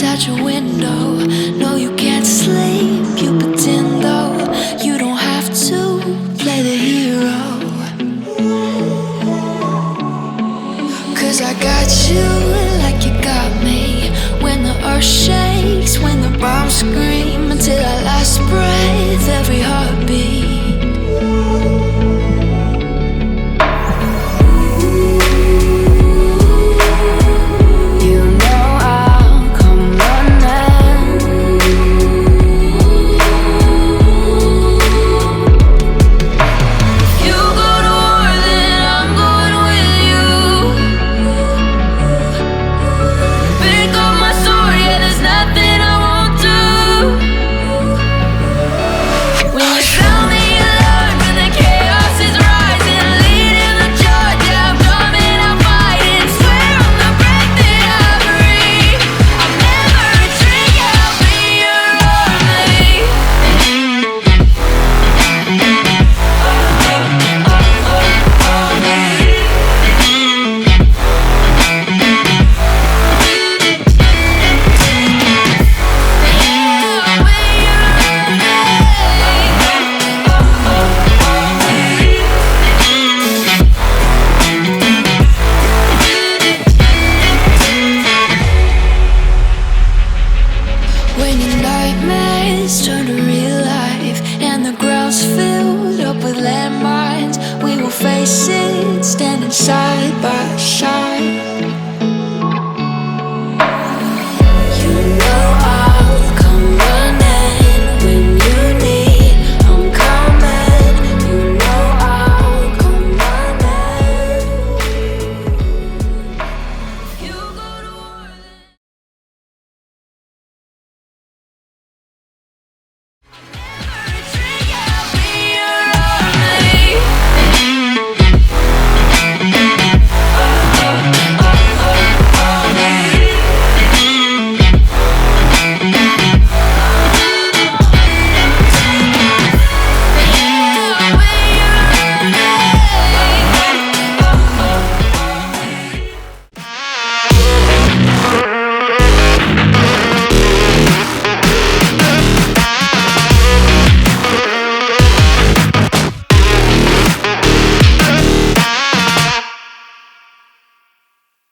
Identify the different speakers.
Speaker 1: out your window. No, you can't sleep, you pretend though. You don't have to play the hero. 'Cause I got you like you got me. When the earth shakes, when the bombs scream, until our last breath, every heartbeat.